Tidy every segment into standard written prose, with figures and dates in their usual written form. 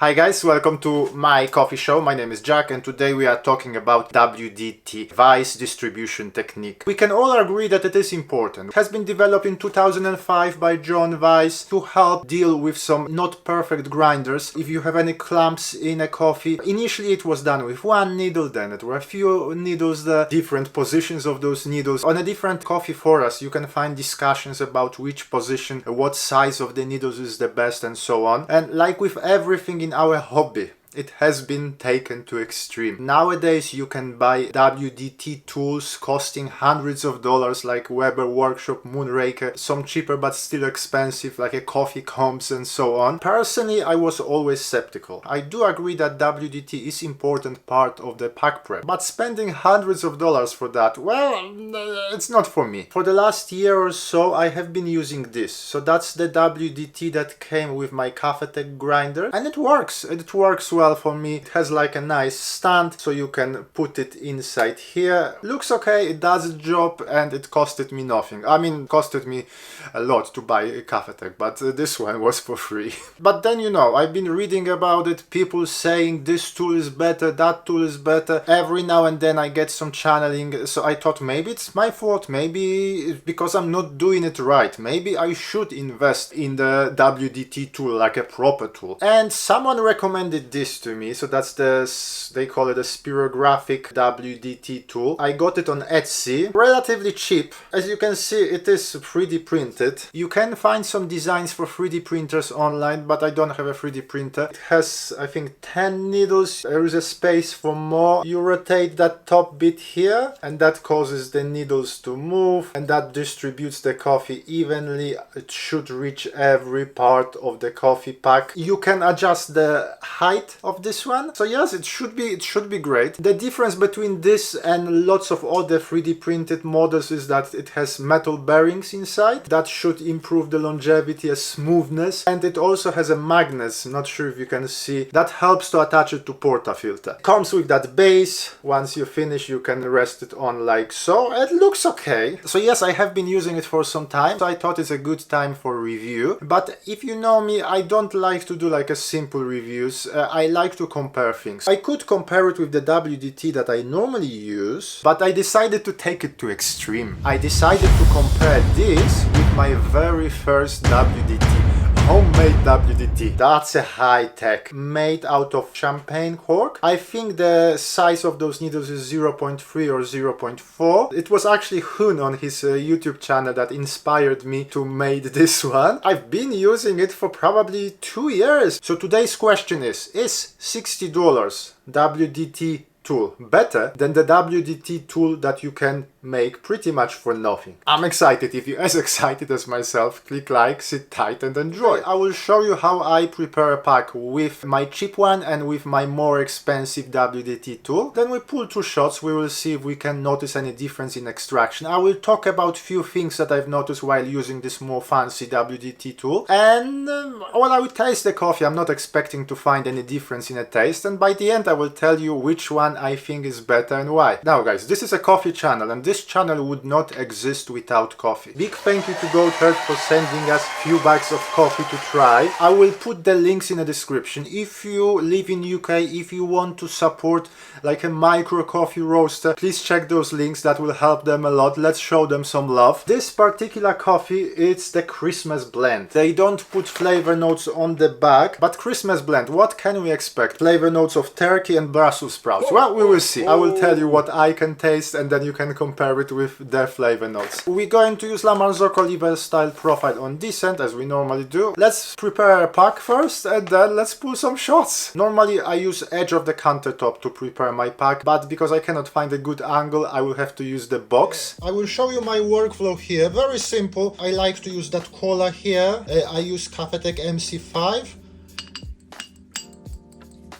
Hi guys, welcome to my coffee show. My name is Jack and today we are talking about WDT, Weiss distribution technique. We can all agree that it is important. It has been developed in 2005 by John Weiss to help deal with some not perfect grinders. If you have any clumps in a coffee, initially it was done with one needle, then it were a few needles, the different positions of those needles. On a different coffee forums you can find discussions about which position, what size of the needles is the best and so on. And like with everything in our hobby, it has been taken to extreme. Nowadays you can buy WDT tools costing hundreds of dollars like Weber Workshop, Moonraker, some cheaper but still expensive like a coffee combs and so on. Personally, I was always skeptical. I do agree that WDT is important part of the pack prep, but spending hundreds of dollars for that, well, it's not for me. For the last year or so I have been using this. So that's the WDT that came with my Cafec grinder and it works. It works well for me. It has like a nice stand so you can put it inside here. Looks okay, it does its job and it costed me nothing. I mean, it costed me a lot to buy a Cafec, but this one was for free. But then, you know, I've been reading about it, people saying this tool is better, that tool is better. Every now and then I get some channeling, so I thought maybe it's my fault, maybe it's because I'm not doing it right. Maybe I should invest in the WDT tool, like a proper tool. And someone recommended this to me, so that's they call it a Spirographic WDT tool. I got it on Etsy, relatively cheap. As you can see, it is 3D printed. You can find some designs for 3D printers online, but I don't have a 3D printer. It has, I think, 10 needles. There is a space for more. You rotate that top bit here and that causes the needles to move and that distributes the coffee evenly. It should reach every part of the coffee pack. You can adjust the height of this one, so yes, it should be great. The difference between this and lots of other 3D printed models is that it has metal bearings inside that should improve the longevity and smoothness, and it also has a magnet, not sure if you can see, that helps to attach it to portafilter. Comes with that base. Once you finish you can rest it on like so. It looks okay. So yes, I have been using it for some time, so I thought it's a good time for review. But if you know me, I don't like to do like a simple reviews. I like to compare things. I could compare it with the WDT that I normally use, but I decided to take it to extreme. I decided to compare this with my very first WDT, homemade WDT. That's a high tech, made out of champagne cork. I think the size of those needles is 0.3 or 0.4. It was actually Hun on his YouTube channel that inspired me to make this one. I've been using it for probably 2 years. So today's question is $60 WDT tool better than the WDT tool that you can make pretty much for nothing? I'm excited. If you're as excited as myself, click like, sit tight and enjoy. I will show you how I prepare a pack with my cheap one and with my more expensive WDT tool. Then we pull 2 shots. We will see if we can notice any difference in extraction. I will talk about few things that I've noticed while using this more fancy WDT tool, and well, I will taste the coffee. I'm not expecting to find any difference in a taste, and by the end I will tell you which one I think is better and why. Now guys, this is a coffee channel and this channel would not exist without coffee. Big thank you to Goatherd for sending us few bags of coffee to try. I will put the links in the description. If you live in UK, if you want to support like a micro coffee roaster, please check those links. That will help them a lot. Let's show them some love. This particular coffee, it's the Christmas blend. They don't put flavor notes on the back, but Christmas blend, what can we expect? Flavor notes of turkey and Brussels sprouts. Well, we will see. I will tell you what I can taste and then you can compare it with their flavor notes. We're going to use La Marzocco liver style profile on this end as we normally do. Let's prepare a pack first and then let's pull some shots. Normally I use edge of the countertop to prepare my pack, but because I cannot find a good angle I will have to use the box. I will show you my workflow here. Very simple. I like to use that cola here. I use Cafec MC5.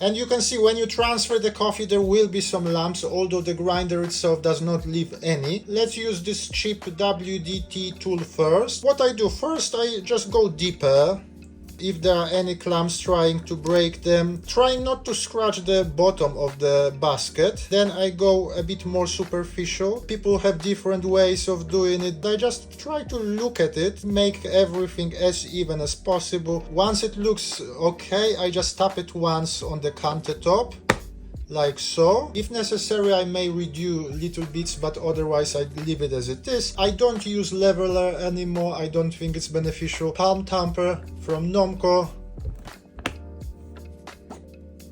And you can see when you transfer the coffee there will be some lumps, although the grinder itself does not leave any. Let's use this cheap WDT tool first. What I do first, I just go deeper If there are any clamps, trying to break them, trying not to scratch the bottom of the basket. Then I go a bit more superficial. People have different ways of doing it. I just try to look at it, make everything as even as possible. Once it looks okay, I just tap it once on the countertop, like so. If necessary, I may redo little bits, but otherwise I leave it as it is. I don't use leveler anymore. I don't think it's beneficial. Palm tamper from Normcore.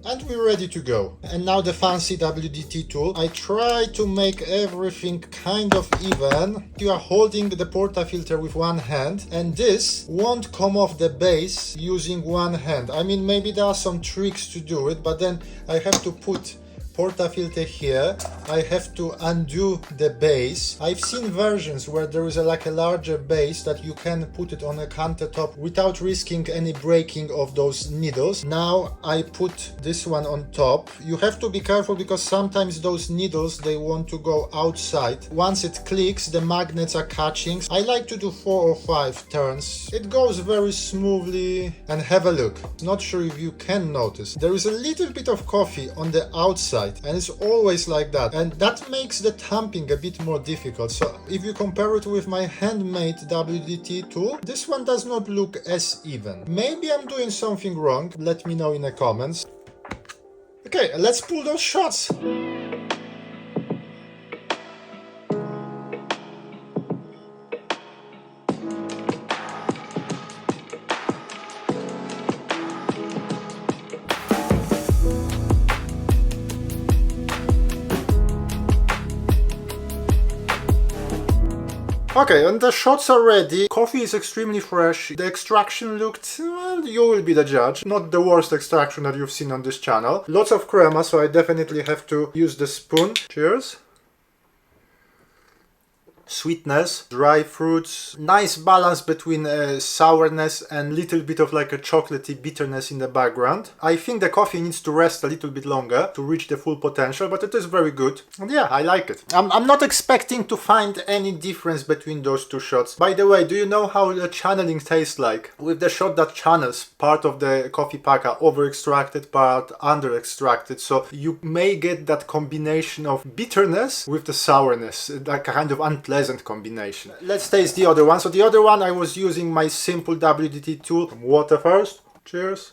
And we're ready to go. And now the fancy WDT tool. I try to make everything kind of even. You are holding the portafilter with one hand, and this won't come off the base using one hand. I mean, maybe there are some tricks to do it, but then I have to put portafilter here. I have to undo the base. I've seen versions where there is like a larger base that you can put it on a countertop without risking any breaking of those needles. Now I put this one on top. You have to be careful because sometimes those needles, they want to go outside. Once it clicks, the magnets are catching. I like to do 4 or 5 turns. It goes very smoothly. And have a look. Not sure if you can notice. There is a little bit of coffee on the outside. And it's always like that, and that makes the tamping a bit more difficult. So if you compare it with my handmade WDT tool, this one does not look as even. Maybe I'm doing something wrong. Let me know in the comments. Okay, let's pull those shots. Okay, and the shots are ready. Coffee is extremely fresh. The extraction looked, well, you will be the judge. Not the worst extraction that you've seen on this channel. Lots of crema, so I definitely have to use the spoon. Cheers. Sweetness, dry fruits, nice balance between sourness and little bit of like a chocolatey bitterness in the background. I think the coffee needs to rest a little bit longer to reach the full potential, but it is very good. And yeah, I like it. I'm not expecting to find any difference between those two shots. By the way, do you know how the channeling tastes like? With the shot that channels, part of the coffee pack are over extracted, part under extracted. So you may get that combination of bitterness with the sourness, like a kind of unpleasant combination. Let's taste the other one. So the other one I was using my simple WDT tool. Water first. Cheers.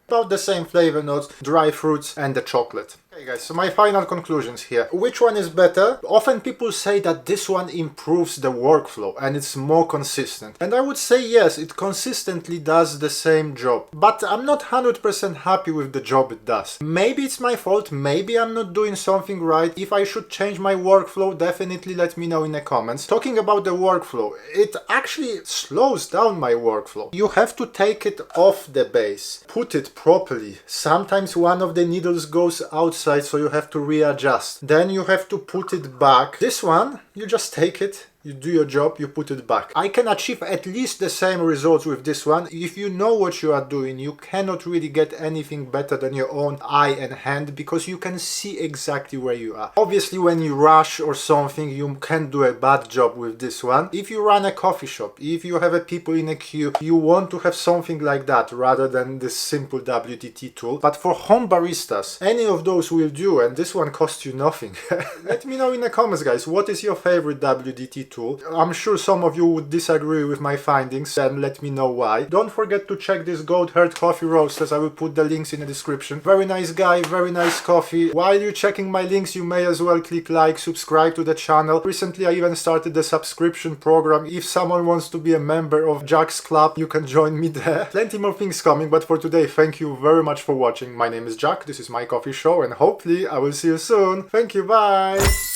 About the same flavor notes, dry fruits and the chocolate. Okay guys, so my final conclusions here. Which one is better? Often people say that this one improves the workflow and it's more consistent. And I would say yes, it consistently does the same job. But I'm not 100% happy with the job it does. Maybe it's my fault, maybe I'm not doing something right. If I should change my workflow, definitely let me know in the comments. Talking about the workflow, it actually slows down my workflow. You have to take it off the base, put it properly. Sometimes one of the needles goes outside, so you have to readjust. Then you have to put it back. This one, you just take it, you do your job, you put it back. I can achieve at least the same results with this one. If you know what you are doing, you cannot really get anything better than your own eye and hand, because you can see exactly where you are. Obviously, when you rush or something, you can do a bad job with this one. If you run a coffee shop, if you have a people in a queue, you want to have something like that rather than this simple WDT tool. But for home baristas, any of those will do, and this one costs you nothing. Let me know in the comments, guys, what is your favorite WDT tool? I'm sure some of you would disagree with my findings, and let me know why. Don't forget to check this Goat Herd coffee roasters. I will put the links in the description. Very nice guy, very nice coffee. While you're checking my links, you may as well click like, subscribe to the channel. Recently I even started the subscription program. If someone wants to be a member of Jack's Club, you can join me there. Plenty more things coming, but for today, thank you very much for watching. My name is Jack, this is my coffee show, and hopefully I will see you soon. Thank you, bye!